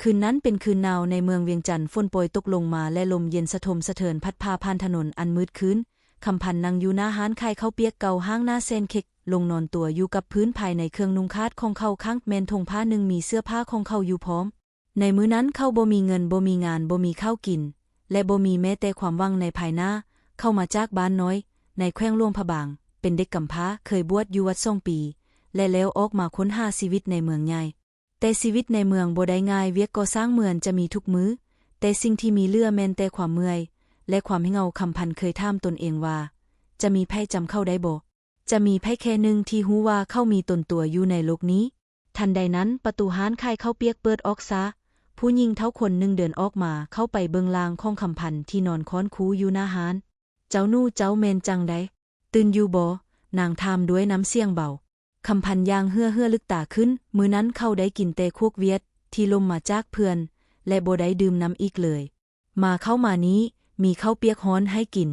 คืนนั้นเป็นคืนหนาวในเมืองเวียงจันทร์ฝนโปรยตกลงมาและลมเย็นสะทมสะเทือนพัดพาผ่านถนนอันมืดครึ้นคำพันธ์นั่งอยู่หน้าห้านขายข้าวเปียกเก่าห้างหน้าเซนเค็กลงนอนตัวอยู่กับพื้นภายในเครื่องนุ่งคาดของเขาข้างแมนธงผ้าหนึ่งมีเสื้อผ้าของเขาอยู่พร้อมในมื้อนั้นเขาบ่มีเงินบ่มีงานบ่มีข้าวกินและบ่มีแม้แต่ความหวังในภายหน้าเข้ามาจากบ้านน้อยในแขวงหลวงพะบางเป็นเด็กกำพร้าเคยบวชอยู่วัด2 ปีและแล้วออกมาค้นหาชีวิตในเมืองใหญ่แต่ชีวิตในเมืองบ่ได้ง่ายเวียกก่อสร้างเหมือนจะมีทุกมื้อแต่สิ่งที่มีเหลือแม่นแต่ความเมื่อยและความเหงาคำพันธ์เคยถามตนเองว่าจะมีไผจำเข้าได้บ่จะมีไผแค่หนึ่งที่ฮู้ว่าเขามีตนตัวอยู่ในโลกนี้ทันใดนั้นประตูห้านขายข้าวเปียกเปิดออกซะผู้หญิงเฒ่าคนหนึ่งเดินออกมาเข้าไปเบิ่งลางของคำพันธ์ที่นอนค้อนคูอยู่หน้าห้านเจ้านู่เจ้าแม่นจังได๋ตื่นอยู่บ่นางถามด้วยน้ำเสียงเบาคำพันธ์ย่างเฮือลึกตาขึ้นมื้อนั้นเขาได้กินแต่ควกเวียดที่ลมมาจากเพื่อนและบ่ได้ดื่มน้ำอีกเลยมาเข้ามานี้มีข้าวเปียกฮ้อนให้กิน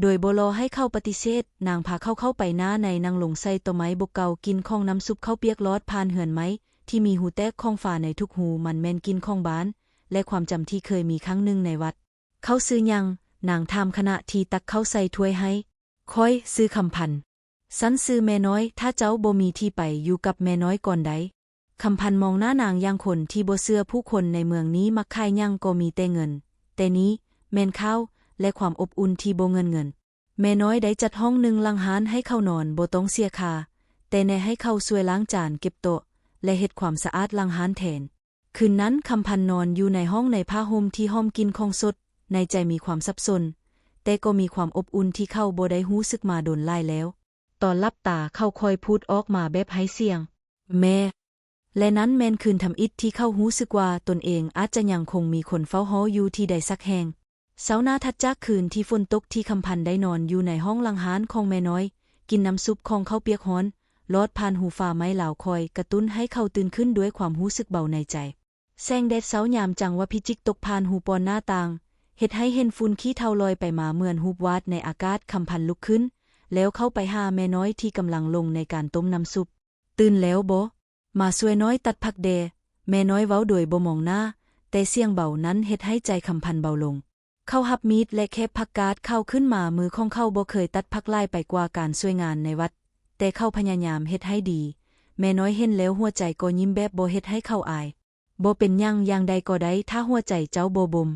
โดยบ่รอให้เข้าปฏิเสธนางพาเข้าไปหน้าในนางหลงใส่ต้นไม้บกเก่ากินของน้ำซุปข้าวเปียกลอดผ่านเหือนไม้ที่มีหูแตกของฝาในทุกหูมันแม่นกินของบ้านและความจำที่เคยมีครั้งหนึ่งในวัดเขาซื้อยังนางถามขณะที่ตักเข้าใส่ถ้วยให้ค่อยซื้อคำพันธ์สันซื้อแม่น้อยถ้าเจ้าบ่มีที่ไปอยู่กับแม่น้อยก่อนใดคำพันธ์มองหน้านางอย่างคนที่บ่เชื่อผู้คนในเมืองนี้มักขายยังก็มีแต่เงินแต่นี้แม่นข้าวและความอบอุ่นที่บ่เงินแม่น้อยได้จัดห้องหนึ่งลังหารให้เข้านอนบ่ต้องเสียค่าแต่ในให้เข้าช่วยล้างจานเก็บโต๊ะและเฮ็ดความสะอาดลังหารแทนคืนนั้นคำพันธ์นอนอยู่ในห้องในผ้าห่มที่หอมกินของสดในใจมีความสับสนแต่ก็มีความอบอุ่นที่เข้าบ่ได้รู้สึกมาโดนหลายแล้วตอนลับตาเข้าคอยพูดออกมาแบบไร้เสียงแม่และนั้นแม่นคืนทำอิฐที่เข้ารู้สึกว่าตนเองอาจจะยังคงมีคนเฝ้าฮ้ออยู่ที่ใดสักแห่งเช้าหน้าถัดจากคืนที่ฝนตกที่คำพันธ์ได้นอนอยู่ในห้องลังหารของแม่น้อยกินน้ำซุปของข้าวเปียกฮ้อนลอดผ่านหูฟ้าไม้เหลาคอยกระตุ้นให้เขาตื่นขึ้นด้วยความรู้สึกเบาในใจแสงแดดเช้ายามจังว่าพิจิกตกผ่านหูปอนหน้าต่างเฮ็ดให้เห็นฝุ่นขี้เถ้าลอยไปมาเหมือนหูบวาดในอากาศคำพันธ์ลุกขึ้นแล้วเข้าไปหาแม่น้อยที่กำลังลงในการต้มน้ำซุปตื่นแล้วบ่มาช่วยน้อยตัดผักแดแม่น้อยเว้าโดยบ่มองหน้าแต่เสียงเบานั้นเฮ็ดให้ใจคำพันธ์เบาลงเขาหับมีดและแคบผักกาดเข้าขึ้นมามือของเขาบ่เคยตัดผักไล่ไปกว่าการช่วยงานในวัดแต่เขาพยายามเฮ็ดให้ดีแม่น้อยเห็นแล้วหัวใจก็ยิ้มแบบบ่เฮ็ดให้เขาอายบ่เป็นหยังอย่างใดก็ได้ถ้าหัวใจเจ้าบ่บ่ม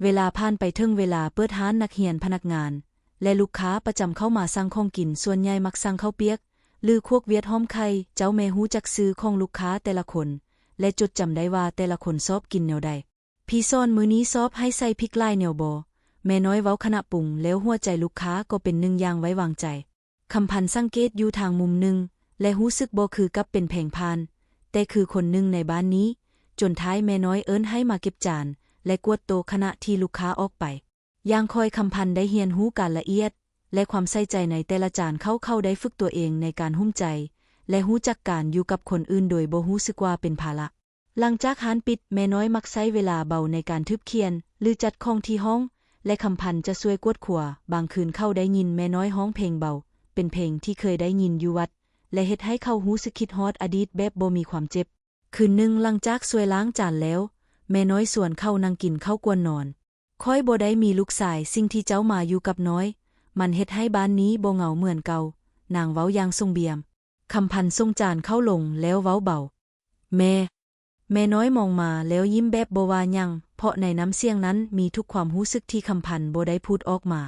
เวลาผ่านไปถึงเวลาเปิดร้านนักเรียนพนักงานและลูกค้าประจำเข้ามาสั่งของกินส่วนใหญ่มักสั่งข้าวเปียกหรือควกเวียดหอมไข่เจ้าแม่ฮู้จักซื้อของลูกค้าแต่ละคนและจดจำได้ว่าแต่ละคนชอบกินแนวใดพี่ซ่อนมื้อนี้ชอบให้ใส่พริกลายแนวบ่แม่น้อยเว้าขณะปรุงแล้วหัวใจลูกค้าก็เป็นหนึ่งอย่างไว้วางใจคำพันธ์สังเกตอยู่ทางมุมหนึ่งและรู้สึกบ่คือกับเป็นแผงพานแต่คือคนหนึ่งในบ้านนี้จนท้ายแม่น้อยเอิ้นให้มาเก็บจานและกวดโต๊ะขณะที่ลูกค้าออกไปอย่างคอยคำพันธ์ได้เรียนรู้การละเอียดและความใส่ใจในแต่ละจานเข้าได้ฝึกตัวเองในการหุ้มใจและรู้จักการอยู่กับคนอื่นโดยบ่รู้สึกว่าเป็นภาระหลังจากร้านปิดแม่น้อยมักใช้เวลาเบาในการทึบเคียนหรือจัดของที่ห้องและคำพันธ์จะช่วยกวดขัวบางคืนเข้าได้ยินแม่น้อยร้องเพลงเบาเป็นเพลงที่เคยได้ยินอยู่วัดและเฮ็ดให้เขารู้สึกคิดฮอดอดีตแบบบ่มีความเจ็บคืนหนึ่งหลังจากช่วยล้างจานแล้วแม่น้อยส่วนเข้านั่งกินข้าวกวนนอนค่อยบ่ได้มีลูกชายสิ่งที่เจ้ามาอยู่กับน้อยมันเฮ็ดให้บ้านนี้บ่เหงาเหมือนเก่านางเว้าอย่างทรงเบียมคำพันธ์ส่งจานเข้าลงแล้วเว้าเบาแม่น้อยมองมาแล้วยิ้มแบบบ่ว่าหยังเพราะในน้ำเสียงนั้นมีทุกความรู้สึกที่คำพันธ์บ่ได้พูดออกมา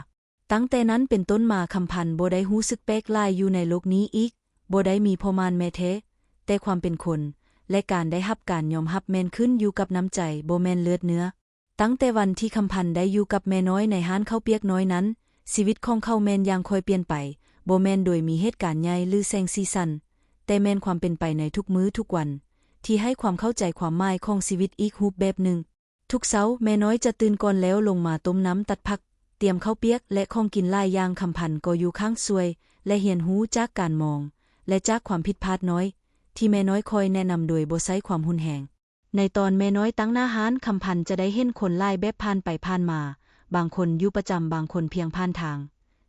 ตั้งแต่นั้นเป็นต้นมาคำพันธ์บ่ได้รู้สึกแปลกหลายอยู่ในโลกนี้อีกบ่ได้มีพ่อมารแม่แท้แต่ความเป็นคนและการได้รับการยอมรับแม่นขึ้นอยู่กับน้ำใจบ่แม่นเลือดเนื้อตั้งแต่วันที่คำพันธ์ได้อยู่กับแม่น้อยในห้านข้าวเปียกน้อยนั้นชีวิตของเขาแม่นอย่างค่อยเปลี่ยนไปบ่แม่นโดยมีเหตุการณ์ใหญ่หรือแสงสีสันแต่แม่นความเป็นไปในทุกมื้อทุกวันที่ให้ความเข้าใจความหมายของชีวิตอีกรูปแบบหนึ่งทุกเช้าแม่น้อยจะตื่นก่อนแล้วลงมาต้มน้ำตัดผักเตรียมข้าวเปียกและของกินหลายอย่างคำพันธ์ก็อยู่ข้างช่วยและเรียนรู้จากการมองและจากความผิดพลาดน้อยที่แม่น้อยคอยแนะนำโดยบ่ใช้ความรุนแรงในตอนแม่น้อยตั้งหน้าห้านคำพันธ์จะได้เห็นคนหลายแบบผ่านไปผ่านมาบางคนอยู่ประจำบางคนเพียงผ่านทาง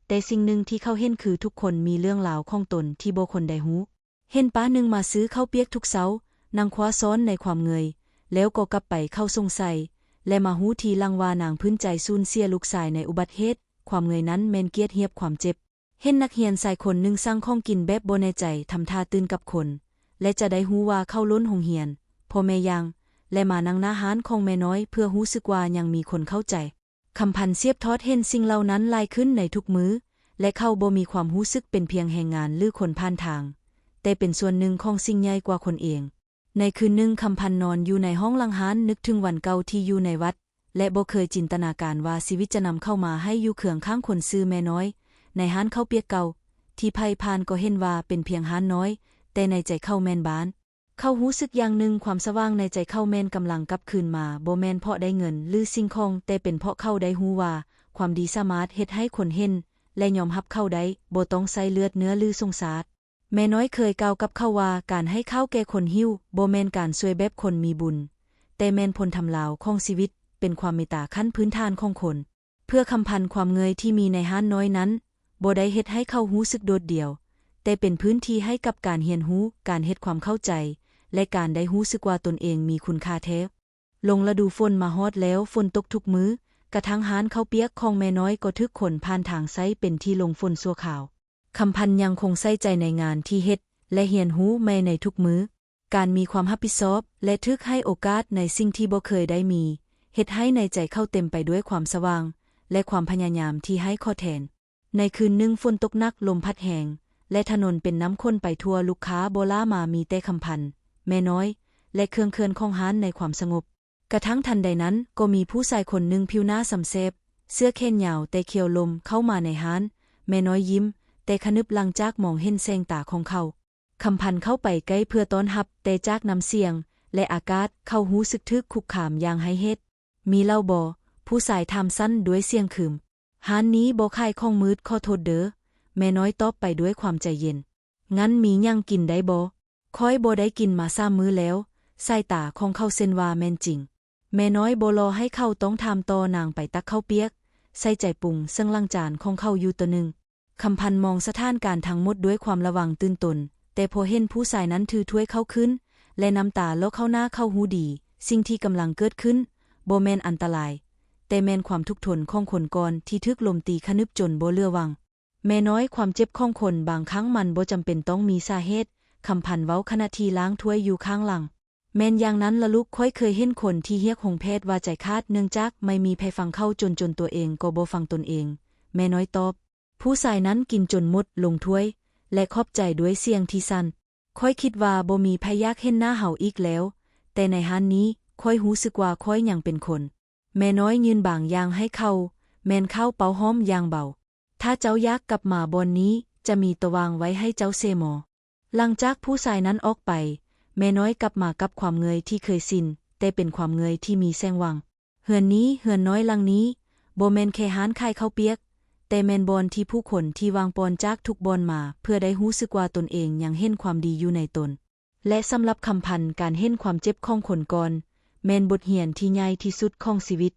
แต่สิ่งหนึ่งที่เขาเห็นคือทุกคนมีเรื่องราวของตนที่บ่คนใดรู้เห็นป้าหนึ่งมาซื้อข้าวเปียกทุกเช้านางคว้าซ้อนในความเงย แล้วก็กลับไปเข้าสงสัยและมาหู้ทีหลังว่านางพื้นใจสูญเสียลูกชายในอุบัติเหตุความเงยนั้นแม่นเกียดเหียบความเจ็บเห็นนักเรียนชายคนหนึ่งสั่งของกินแบบบ่แน่ใจทำท่าตื่นกับคนและจะได้ฮู้ว่าเข้าล้นโรงเรียนพ่อแม่ยังและมานั่งหน้าห้านของแม่น้อยเพื่อรู้สึกว่ายังมีคนเข้าใจคำพันธ์เสียบทอดเห็นสิ่งเหล่านั้นลายขึ้นในทุกมื้อและเขาบ่มีความรู้สึกเป็นเพียงแรงงานหรือคนผ่านทางแต่เป็นส่วนหนึ่งของสิ่งใหญ่กว่าคนเองในคืนหนึ่งคำพันธ์นอนอยู่ในห้องหลังห้านนึกถึงวันเก่าที่อยู่ในวัดและบ่เคยจินตนาการว่าชีวิตจะนำเข้ามาให้อยู่เคืองข้างคนซื้อแม่น้อยในห้านข้าวเปียกเก่าที่ไผผ่านก็เห็นว่าเป็นเพียงห้านน้อยแต่ในใจเข้าแม่นบานเขารู้สึกอย่างหนึ่งความสว่างในใจเข้าแม่นกำลังกลับคืนมาบ่แม่นเพราะได้เงินหรือสิ่งของแต่เป็นเพราะเขาได้ฮู้ว่าความดีสามารถเฮ็ดให้คนเห็นและยอมรับเขาได้บ่ต้องใช้เลือดเนื้อหรือสงสารแม่น้อยเคยกล่าวกับเขาว่าการให้ข้าวแก่คนหิวบ่แม่นการช่วยแบบคนมีบุญแต่แม่นผลทำลาวของชีวิตเป็นความเมตตาขั้นพื้นฐานของคนเพื่อคำพันธ์ความเงยที่มีในห้านน้อยนั้นบ่ได้เฮ็ดให้เขารู้สึกโดดเดี่ยวแต่เป็นพื้นที่ให้กับการเรียนรู้การเฮ็ดความเข้าใจและการได้รู้สึกว่าตนเองมีคุณค่าแท้ลงฤดูฝนมาฮอดแล้วฝนตกทุกมื้อกระทั่งห้านข้าวเปียกของแม่น้อยก็ทึกคนผ่านทางไซเป็นที่ลงฝนชั่วคราวคำพันธ์ยังคงใส่ใจในงานที่เฮ็ดและเรียนรู้ใหม่ในทุกมื้อการมีความรับผิดชอบและทึกให้โอกาสในสิ่งที่บ่เคยได้มีเฮ็ดให้ในใจเข้าเต็มไปด้วยความสว่างและความพยายามที่ให้ข้อแทนในคืนหนึ่งฝนตกหนักลมพัดแรงและถนนเป็นน้ำข้นไปทั่วลูกค้าบ่ล่ามามีแต่คำพันธ์แม่น้อยและเครื่องเคือนของห้านในความสงบกระทั่งทันใดนั้นก็มีผู้ชายคนหนึ่งผิวหน้าสำเซบเสื้อแขนยาวแต่เขียวลมเข้ามาในห้านแม่น้อยยิ้มแต่ขนึบหลังจากมองเห็นแสงตาของเขาคำพันธ์เข้าไปใกล้เพื่อต้อนรับแต่จากน้ำเสียงและอากาศเขาหูสึกทึกคุกคามอย่างให้เฮ็ดมีเล่าบ่ผู้ชายถามสั้นด้วยเสียงขึมห้านนี้บ่ขายของมืดขอโทษเด้อแม่น้อยตอบไปด้วยความใจเย็นงั้นมีหยังกินได้บ่ค่อยบ่ได้กินมา3 มื้อแล้วสายตาของเขาเส้นว่าแม่นจริงแม่น้อยบ่รอให้เขาต้องถามต่อนางไปตักข้าวเปียกใส่ใจปรุงซึ่งล้างจานของเขาอยู่ตัวหนึ่งคำพันธ์มองสถานการณ์ทั้งหมดด้วยความระวังตื่นตนแต่พอเห็นผู้ชายนั้นถือถ้วยเข้าขึ้นและน้ำตาลเข้าหน้าเข้าหูดีสิ่งที่กำลังเกิดขึ้นบ่แม่นอันตรายแต่แม่นความทุกข์ทนของคนก่อนที่ทึกลมตีขนึบจนบ่เหลือวังแม่น้อยความเจ็บของคนบางครั้งมันบ่จำเป็นต้องมีสาเหตุคำพันธ์เว้าขณะที่ล้างถ้วยอยู่ข้างหลังแม่นอย่างนั้นละลูกค่อยเคยเห็นคนที่เฮียกหงเพศว่าใจคาดเนื่องจากไม่มีไผฟังเข้าจนตัวเองก็บ่ฟังตนเองแม่น้อยตอบผู้ชายนั้นกินจนหมดลงถ้วยและขอบใจด้วยเสียงที่สั่นค่อยคิดว่าบ่มีไผอยากเห็นหน้าเฮาอีกแล้วแต่ในห้านนี้ค่อยรู้สึกว่าค่อยยังเป็นคนแม่น้อยยืนบางอย่างให้เขาแม่นเข้าเป่าหอมอย่างเบาถ้าเจ้าอยากกลับมาบอนนี้จะมีตะวางไว้ให้เจ้าเซหมอหลังจากผู้ชายนั้นออกไปแม่น้อยกลับมากับความเงยที่เคยสิ้นแต่เป็นความเงยที่มีแสงวังเฮือนนี้เฮือนน้อยหลังนี้บ่แม่นแค่ห้านขายข้าวเปียกแต่แม่นบอนที่ผู้คนที่วางปอนจากทุกบอนมาเพื่อได้รู้สึกว่าตนเองยังเห็นความดีอยู่ในตนและสำหรับคำพันธ์การเห็นความเจ็บของคนก่อนแม่นบทเรียนที่ใหญ่ที่สุดของชีวิต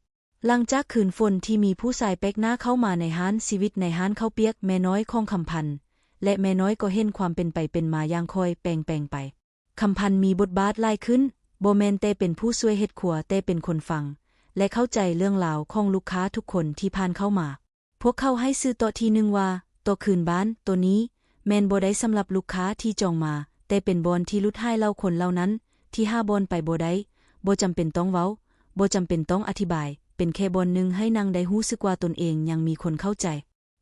หลังจากคืนฝนที่มีผู้ชายแปลกหน้าเข้ามาในห้านชีวิตในห้านข้าวเปียกแม่น้อยของคำพันธ์และแม่น้อยก็เห็นความเป็นไปเป็นมาอย่างค่อยแปลงไปคำพันธ์มีบทบาทหลายขึ้นบ่แม่นแต่เป็นผู้ช่วยเฮ็ดครัวแต่เป็นคนฟังและเข้าใจเรื่องราวของลูกค้าทุกคนที่ผ่านเข้ามาพวกเขาให้ซื้อโต๊ะทีนึงว่าโต๊ะคืนบ้านตัวนี้แม่นบ่ได้สำหรับลูกค้าที่จองมาแต่เป็นบอนที่ลุดให้เล่าคนเหล่านั้นที่หาบอนไปบ่ได้บ่จำเป็นต้องเว้าบ่จำเป็นต้องอธิบายเป็นแค่บอนนึงให้นางได้รู้สึกว่าตนเองยังมีคนเข้าใจ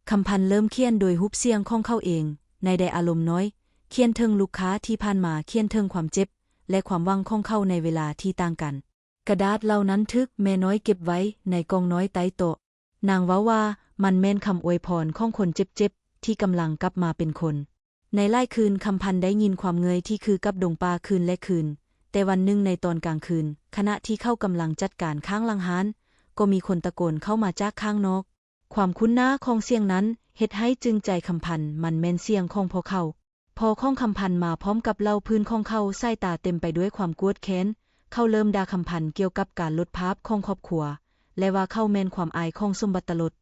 คำพันธ์เริ่มเขียนโดยรูปเสียงของเขาเองในได้อารมณ์น้อยเขียนเทิงลูกค้าที่ผ่านมาเขียนเทิงความเจ็บและความหวังของเขาในเวลาที่ต่างกันกระดาษเหล่านั้นทึกแม่น้อยเก็บไว้ในกองน้อยใต้โต๊ะนางว่ามันแม่นคำอวยพรของคนเจ็บที่กำลังกลับมาเป็นคนในหลายคืนคำพันธ์ได้ยินความเงยที่คือกับดงปลาคืนและคืนแต่วันหนึ่งในตอนกลางคืนขณะที่เขากำลังจัดการข้างหลังห้านก็มีคนตะโกนเข้ามาจากข้างนอกความคุ้นหน้าของเสียงนั้นเฮ็ดให้จึงใจคำพันธ์มันแม่นเสียงของพอเขาพอข้องคำพันธ์มาพร้อมกับเล่าพื้นของเขาสายตาเต็มไปด้วยความโกรธแค้นเขาเริ่มด่าคำพันธ์เกี่ยวกับการลดภาพของครอบครัวและว่าเขาแม่นความอายของสมบัติตลด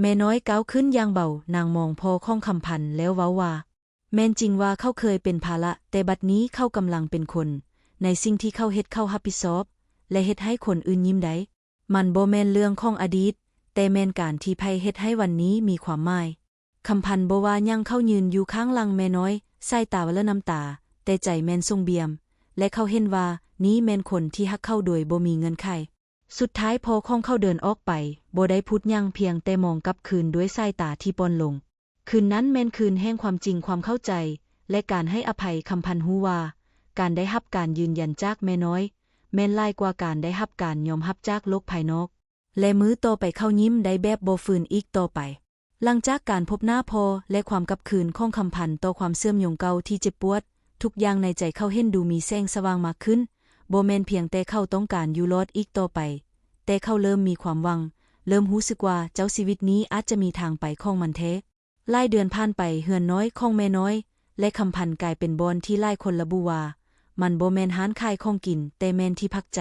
แม่น้อยก้าวขึ้นอย่างเบานางมองพอข้องคำพันธ์แล้วเว้าว่าแม่นจริงว่าเขาเคยเป็นภาระแต่บัดนี้เขากำลังเป็นคนในสิ่งที่เขาเฮ็ดเขารับผิดชอบ และเฮ็ดให้คนอื่นยิ้มได้มันบ่แม่นเรื่องของอดีตแต่แม่นการที่ไผเฮ็ดให้วันนี้มีความหมายคำพันธ์บ่ว่ายังเข้ายืนอยู่ข้างหลังแม่น้อยสายตาและน้ำตาแต่ใจแม่นทรงเบียมและเขาเห็นว่านี้แม่นคนที่ฮักเข้าโดยบ่มีเงินไขสุดท้ายพอของเขาเดินออกไปบ่ได้พูดหยังเพียงแต่มองกลับคืนด้วยสายตาที่ปอนลงคืนนั้นแม่นคืนแห่งความจริงความเข้าใจและการให้อภัยคำพันธ์ฮู้ว่าการได้รับการยืนยันจากแม่น้อยแม่นหลายกว่าการได้รับการยอมรับจากโลกภายนอกและมื้อต่อไปเขายิ้มได้แบบบ่ฟื้นอีกต่อไปหลังจากการพบหน้าพอและความกลับคืนของคำพันธ์ต่อความเสื่อมโยงเก่าที่เจ็บปวดทุกอย่างในใจเขาเห็นดูมีแสงสว่างมากขึ้นบ่แม่นเพียงแต่เขาต้องการอยู่รอดอีกต่อไปแต่เขาเริ่มมีความหวังเริ่มรู้สึกว่าเจ้าชีวิตนี้อาจจะมีทางไปของมันแท้หลายเดือนผ่านไปเฮือนน้อยของแม่น้อยและคำพันธ์กลายเป็นบอนที่หลายคนระบุว่ามันบ่แม่นร้านขายของกินแต่แม่นที่พักใจ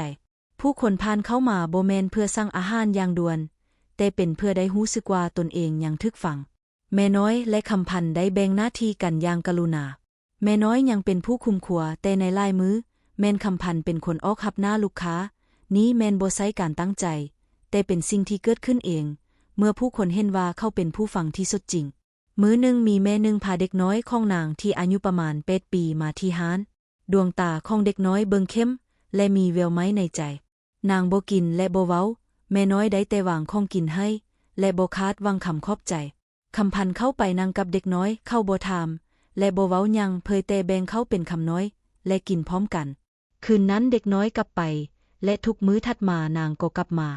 ผู้คนผ่านเข้ามาบ่แม่นเพื่อสั่งอาหารอย่างด่วนแต่เป็นเพื่อได้รู้สึกว่าตนเองยังทึกฟังแม่น้อยและคำพันธ์ได้แบ่งหน้าที่กันอย่างกรุณาแม่น้อยยังเป็นผู้คุมครัวแต่ในหลายมื้อแม่นคำพันธ์เป็นคนออกรับหน้าลูกค้านี้แม่นบ่ใช่การตั้งใจแต่เป็นสิ่งที่เกิดขึ้นเองเมื่อผู้คนเห็นว่าเขาเป็นผู้ฟังที่สุดจริงมื้อหนึ่งมีแม่หนึ่งพาเด็กน้อยของนางที่อายุประมาณ8 ปีมาที่ร้านดวงตาของเด็กน้อยเบิ่งเข้มและมีแววไม้ในใจนางบ่กินและบ่เว้าแม่น้อยได้แต่วางของกินให้และบ่คาดหวังคำขอบใจคำพันธ์เข้าไปนั่งกับเด็กน้อยเข้าบ่ถามและบ่เว้าหยังเผยแต่แบ่งเข้าเป็นคำน้อยและกินพร้อมกันคืนนั้นเด็กน้อยกลับไปและทุกมื้อถัดมานางก็กลับมา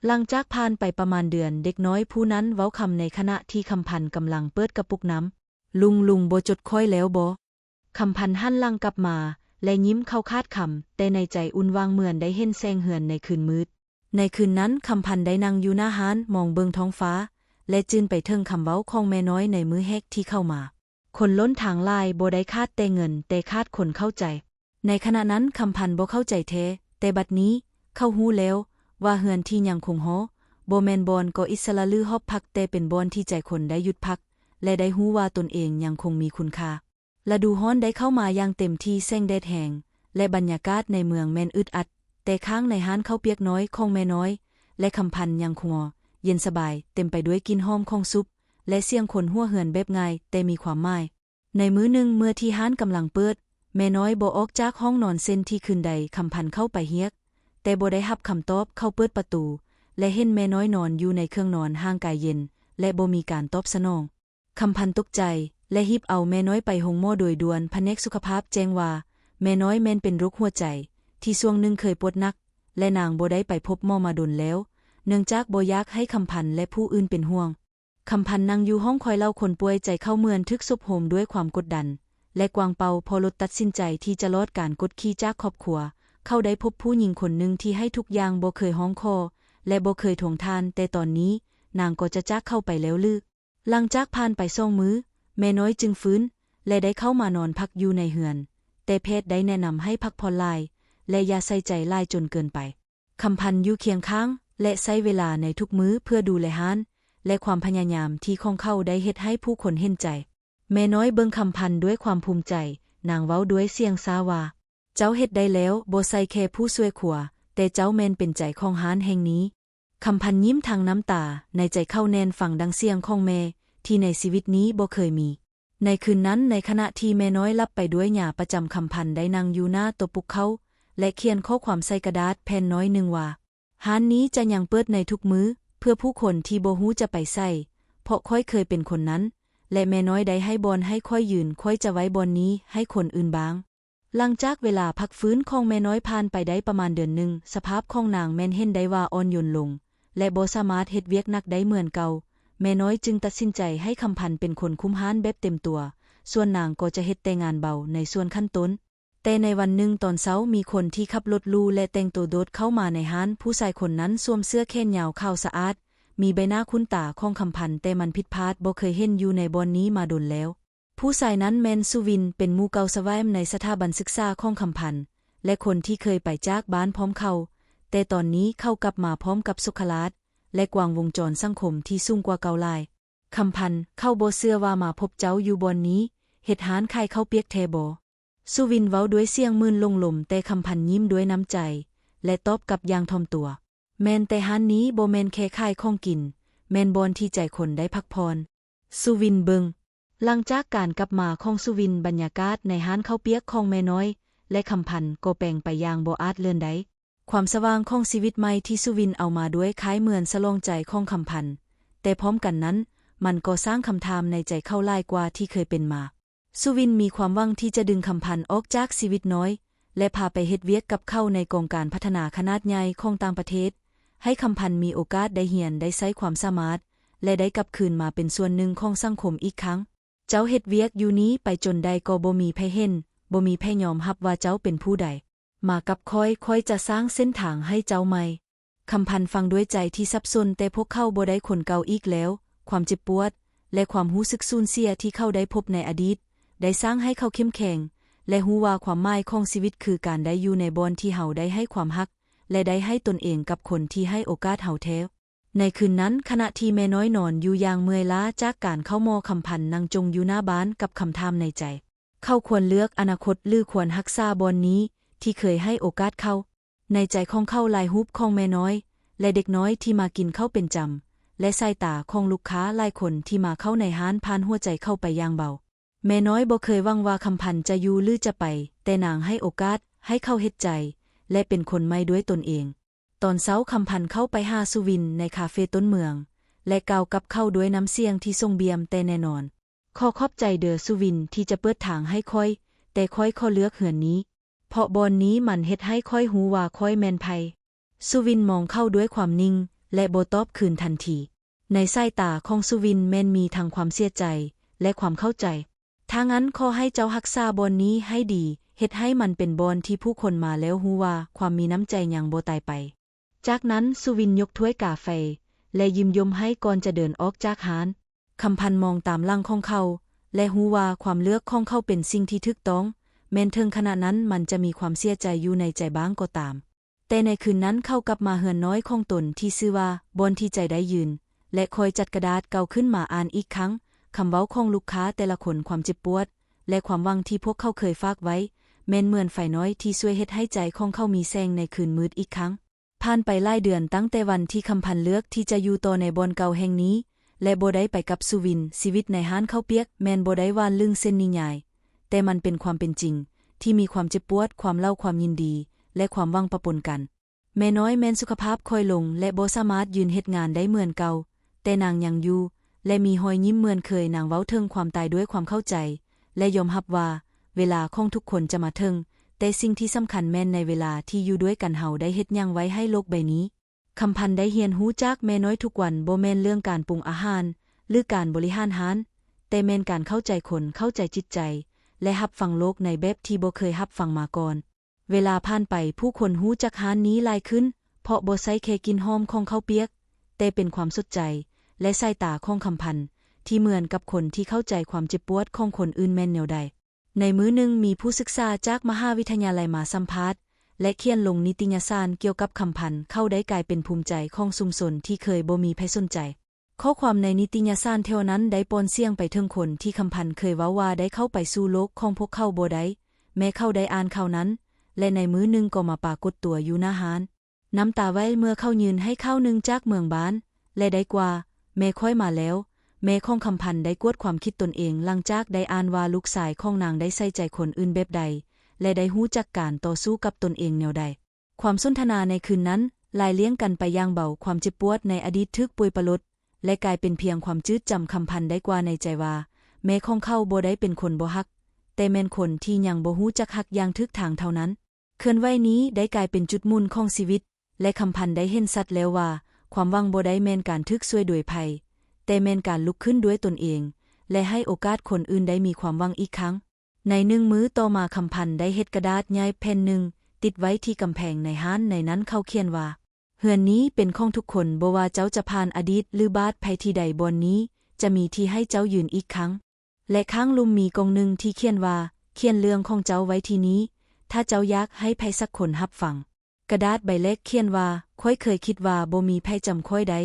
หลังจากผ่านไปประมาณเดือนเด็กน้อยผู้นั้นเว้าคำในขณะที่คำพันธ์กำลังเปิดกระปุกน้ำลุงบ่จดค่อยแล้วบ่คำพันธ์หันหลังกลับมาและยิ้มเข้าคาดคำแต่ในใจอุ่นวางเหมือนได้เห็นแสงเหือนในคืนมืดในคืนนั้นคำพันธ์ได้นั่งอยู่หน้าร้านมองเบิ่งท้องฟ้าและจื้นไปเทิงคำเว้าของแม่น้อยในมื้อแฮกที่เข้ามาคนล้นทางลายบ่ได้คาดแต่เงินแต่คาดคนเข้าใจในขณะนั้นคำพันธ์บ่เข้าใจแท้แต่บัดนี้เขาฮู้แล้วว่าเฮือนที่ยังคงฮ้อบ่แม่นบอนก็อิสระลือฮอบพักแต่เป็นบอนที่ใจคนได้หยุดพักและได้ฮู้ว่าตนเองยังคงมีคุณค่าฤดูร้อนได้เข้ามาอย่างเต็มที่แสงแดดแห้งและบรรยากาศในเมืองแม่นอึดอัดแต่ข้างในร้านข้าวเปียกน้อยของแม่น้อยและคำพันธ์ยังคงเย็นสบายเต็มไปด้วยกลิ่นหอมของซุปและเสียงคนหัวเหือนแบบง่ายแต่มีความหมายในมื้อหนึ่งเมื่อที่ร้านกำลังเปิดแม่น้อยบ่ออกจากห้องนอนเส้นที่คืนใดคำพันธ์เข้าไปเฮียกแต่บ่ได้รับคำตอบเข้าเปิดประตูและเห็นแม่น้อยนอนอยู่ในเครื่องนอนห่างกายเย็นและบ่มีการตอบสนองคำพันธ์ตกใจและฮิบเอาแม่น้อยไปโรงหมอโดยด่วนแผนกสุขภาพแจ้งว่าแม่น้อยแม่นเป็นโรคหัวใจที่ช่วงหนึ่งเคยปวดหนักและนางบ่ได้ไปพบหมอมาดนแล้วเนื่องจากบ่อยากให้คำพันธ์และผู้อื่นเป็นห่วงคำพันธ์นั่งอยู่ห้องคอยเล่าคนป่วยใจเข้าเมือนทึกซบโหมด้วยความกดดันและกวางเปาพอลดตัดสินใจที่จะลดการกดขี่จากครอบครัวเขาได้พบผู้หญิงคนหนึ่งที่ให้ทุกอย่างบ่เคยห้องคอและบ่เคยทวงทานแต่ตอนนี้นางก็จะจากเข้าไปแล้วลึกหลังจากผ่านไป2 มื้อแม่น้อยจึงฟื้นและได้เข้ามานอนพักอยู่ในเฮือนแต่แพทย์ได้แนะนำให้พักผ่อนหลายและอย่าใส่ใจหลายจนเกินไปคำพันธ์อยู่เคียงข้างและใช้เวลาในทุกมื้อเพื่อดูแลร้านและความพยายามที่ของเขาได้เฮ็ดให้ผู้คนเห็นใจแม่น้อยเบิ่งคำพันธ์ด้วยความภูมิใจนางเว้าด้วยเสียงซาว่าเจ้าเฮ็ดได้แล้วบ่ใส่แค่ผู้ช่วยครัวแต่เจ้าแม่นเป็นใจของร้านแห่งนี้คำพันธ์ยิ้มทางน้ำตาในใจเข้าแน่นฟังดังเสียงของแม่ที่ในชีวิตนี้บ่เคยมีในคืนนั้นในขณะที่แม่น้อยหลับไปด้วยหญ้าประจำคำพันธ์ได้นั่งอยู่หน้าโต๊ะปลุกเขาและเขียนข้อความใส่กระดาษแผ่นน้อยหนึ่งว่าร้านนี้จะยังเปิดในทุกมื้อเพื่อผู้คนที่บ่ฮู้จะไปใส่เพราะค่อยเคยเป็นคนนั้นและแม่น้อยได้ให้บอนให้ค่อยยืนค่อยจะไว้บอนนี้ให้คนอื่นบ้างหลังจากเวลาพักฟื้นของแม่น้อยผ่านไปได้ประมาณเดือนหนึ่งสภาพของนางแม่นเห็นได้ว่าอ่อนโยนลงและบ่สามารถเฮ็ดเวียกหนักได้เหมือนเก่าแม่น้อยจึงตัดสินใจให้คำพันธ์เป็นคนคุมร้านแบบเต็มตัวส่วนนางก็จะเฮ็ดแต่งานเบาในส่วนขั้นต้นแต่ในวันหนึ่งตอนเช้ามีคนที่ขับรถลู่และแต่งตัวโดดเข้ามาในร้านผู้ชายคนนั้นสวมเสื้อแขนยาวขาวสะอาดมีใบหน้าคุ้นตาของคำพันธ์แต่มันผิดพลาดบ่เคยเห็นอยู่ในบอนนี้มาดนแล้วผู้ชายนั้นแมนสุวินเป็นหมู่เก่าสวายในสถาบันศึกษาของคำพันธ์และคนที่เคยไปจากบ้านพร้อมเขาแต่ตอนนี้เข้ากลับมาพร้อมกับสุขลาภและกวางวงจรสังคมที่สูงกว่าเก่าหลายคำพันธ์เข้าบ่เชื่อว่ามาพบเจ้าอยู่บอนนี้เฮ็ดหานขายข้าวเปียกแทบ่สุวินเว้าด้วยเสียงมื่นลงลมแต่คำพันธ์ยิ้มด้วยน้ำใจ และตอบกลับอย่างถ่อมตัวแม่นแต่ร้านนี้บ่แม่นแค่ขายของกินแม่นบ่อนที่ใจคนได้พักผ่อนสุวินเบิงหลังจากการกลับมาของสุวินบรรยากาศในร้านข้าวเปียกของแม่น้อยและคำพันธ์ก็แปลงไปอย่างบ่อาจเลือนได้ความสว่างของชีวิตใหม่ที่สุวินเอามาด้วยคล้ายเหมือนสลองใจของคำพันธ์แต่พร้อมกันนั้นมันก็สร้างคำถามในใจเข้าหลายกว่าที่เคยเป็นมาสุวินมีความหวังที่จะดึงคำพันธ์ออกจากชีวิตน้อยและพาไปเฮ็ดเวียกกับเขาในกองการพัฒนาขนาดใหญ่ของต่างประเทศให้คำพันธ์มีโอกาสได้เรียนได้ใช้ความสามารถและได้กลับคืนมาเป็นส่วนหนึ่งของสังคมอีกครั้งเจ้าเฮ็ดเวียกอยู่นี้ไปจนใดก็บ่มีไผเห็นบ่มีไผยอมรับว่าเจ้าเป็นผู้ใดมากับค่อยจะสร้างเส้นทางให้เจ้าใหม่คำพันธ์ฟังด้วยใจที่สับสนแต่พวกเขาบ่ได้คนเก่าอีกแล้วความเจ็บปวดและความรู้สึกสูญเสียที่เขาได้พบในอดีตได้สร้างให้เขาเข้มแข็งและรู้ว่าความหมายของชีวิตคือการได้อยู่ในบ่อนที่เฮาได้ให้ความรักและได้ให้ตนเองกับคนที่ให้โอกาสเฮาแท้ในคืนนั้นขณะที่แม่น้อยนอนอยู่อย่างเมื่อยล้าจากการเข้ามอคำพันธ์นั่งจงอยู่หน้าบ้านกับคำถามในใจเขาควรเลือกอนาคตหรือควรรักษาบ่อนนี้ที่เคยให้โอกาสเขาในใจของเขาลายรูปของแม่น้อยและเด็กน้อยที่มากินข้าวเป็นจำและสายตาของลูกค้าหลายคนที่มาเข้าในร้านผ่านหัวใจเข้าไปอย่างเบาแม่น้อยบ่เคยหวังว่าคำพันธ์จะอยู่หรือจะไปแต่นางให้โอกาสให้เขาเฮ็ดใจและเป็นคนใหม่ด้วยตนเองตอนเช้าคำพันธ์เข้าไปหาสุวินในคาเฟ่ต้นเมืองและกล่าวกับเขาด้วยน้ำเสียงที่ทรงเบียมแต่แน่นอนขอขอบใจเด้อสุวินที่จะเปิดทางให้ค่อยแต่ค่อยขอเลือกเหือนนี้เพราะบอนนี้มันเฮ็ดให้ค่อยหูว่าค่อยแม่นไผสุวินมองเข้าด้วยความนิ่งและบ่ตอบคืนทันทีในสายตาของสุวินแม่นมีทั้งความเสียใจและความเข้าใจถ้างั้นขอให้เจ้ารักษาบอนนี้ให้ดีเฮ็ดให้มันเป็นบอนที่ผู้คนมาแล้วฮู้ว่าความมีน้ำใจยังบ่ตายไปจากนั้นสุวินยกถ้วยกาแฟและยิ้มยมให้ก่อนจะเดินออกจากร้านคำพันธ์มองตามหลังของเขาและฮู้ว่าความเลือกของเขาเป็นสิ่งที่ถูกต้องแม้นถึงขณะนั้นมันจะมีความเสียใจอยู่ในใจบ้างก็ตามแต่ในคืนนั้นเขากลับมาเฮือนน้อยของตนที่ชื่อว่าบอนที่ใจได้ยืนและคอยจัดกระดาษเก่าขึ้นมาอ่านอีกครั้งคำเว้าของลูกค้าแต่ละคนความเจ็บปวดและความหวังที่พวกเขาเคยฝากไว้แม้นเหมือนไฟน้อยที่ช่วยเฮ็ดให้ใจของเขามีแสงในคืนมืดอีกครั้งผ่านไปหลายเดือนตั้งแต่วันที่คำพันธ์เลือกที่จะอยู่ต่อในบ่อนเก่าแห่งนี้และบ่ได้ไปกับสุวินชีวิตในร้านข้าวเปียกแม้นบ่ได้วานลึงเส้นนิยายแต่มันเป็นความเป็นจริงที่มีความเจ็บปวดความเล่าความยินดีและความหวังปะปนกันแม่น้อยแม้นสุขภาพค่อยลงและบ่สามารถยืนเฮ็ดงานได้เหมือนเก่าแต่นางยังอยู่และมีรอยยิ้มเหมือนเคยนางเว้าถึงความตายด้วยความเข้าใจและยอมรับว่าเวลาของทุกคนจะมาถึงแต่สิ่งที่สำคัญแม่นในเวลาที่อยู่ด้วยกันเฮาได้เฮ็ดหยังไว้ให้โลกใบนี้คำพันธ์ได้เรียนรู้จากแม่น้อยทุกวันบ่แม่นเรื่องการปรุงอาหารหรือการบริหารร้านแต่แม่นการเข้าใจคนเข้าใจจิตใจและรับฟังโลกในแบบที่บ่เคยรับฟังมาก่อนเวลาผ่านไปผู้คนรู้จักร้านนี้หลายขึ้นเพราะบ่ใช่แค่กลิ่นหอมของข้าวเปียกแต่เป็นความสดใจและสายตาของคำพันธ์ที่เหมือนกับคนที่เข้าใจความเจ็บปวดของคนอื่นแม่นแนวใดในมื้อหนึ่งมีผู้ศึกษาจากมหาวิทยาลัยมาสัมภาษณ์และเขียนลงนิตยสารเกี่ยวกับคำพันธ์เข้าได้กลายเป็นภูมิใจของชุมชนที่เคยบ่มีไผสนใจข้อความในนิตยสารเท่านั้นได้ปนเสียงไปถึงคนที่คำพันธ์เคยเว้าว่าได้เข้าไปสู่โลกของพวกเขาบ่ได้แม้เขาได้อ่านข่าวนั้นและในมื้อหนึ่งก็มาปรากฏตัวอยู่หน้าร้านน้ำตาไหลเมื่อเขายืนให้ข้าวหนึ่งจากเมืองบ้านและได้กว่าแม่ค่อยมาแล้วแม่ของคำพันธ์ได้กวดความคิดตนเองหลังจากได้อ่านว่าลูกชายของนางได้ใส่ใจคนอื่นแบบใดและได้รู้จักการต่อสู้กับตนเองแนวใดความสนทนาในคืนนั้นลายเลี้ยงกันไปอย่างเบาความเจ็บปวดในอดีตทึกปุยปลดและกลายเป็นเพียงความจืดจำคำพันธ์ได้กว่าในใจว่าแม่ของเขาบ่ได้เป็นคนบ่ฮักแต่แม่นคนที่ยังบ่รู้จักฮักอย่างทึกทางเท่านั้นเคลื่อนไหวนี้ได้กลายเป็นจุดมุ่นของชีวิตและคำพันธ์ได้เห็นชัดแล้วว่าความหวังบ่ได้แม่นการทึกช่วยโดยภัยแต่แม่นการลุกขึ้นด้วยตนเองและให้โอกาสคนอื่นได้มีความหวังอีกครั้งในหนึ่งมื้อต่อมาคำพันธ์ได้เฮ็ดกระดาษใหญ่แผ่นหนึ่งติดไว้ที่กำแพงในห้านในนั้นเขาเขียนว่าเฮือนนี้เป็นของทุกคนบ่ว่าเจ้าจะผ่านอดีตหรือบาดภัยที่ใดบนนี้จะมีที่ให้เจ้ายืนอีกครั้งและข้างลุมมีกองหนึ่งที่เขียนว่าเขียนเรื่องของเจ้าไว้ที่นี้ถ้าเจ้าอยากให้ไผสักคนรับฟังกระดาษใบเล็กเขียนว่าค่อยเคยคิดว่าบ่มีไผจำค่อยได้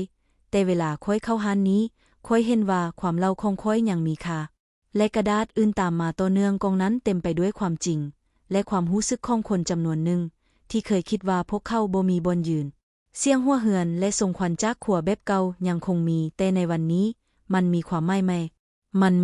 แต่เวลาค่อยเข้าห้านนี้ค่อยเห็นว่าความเล่าของค่อยยังมีค่าและกระดาษอื่นตามมาต่อเนื่องกองนั้นเต็มไปด้วยความจริงและความรู้สึกของคนจำนวนหนึ่ง ที่เคยคิดว่าพวกเขาบ่มีบนยืนเสียงหัวเหือนและส่งขวัญจากขัวแบบเก่ายังคงมีแต่ในวันนี้มันมีความหมายใหม่มัน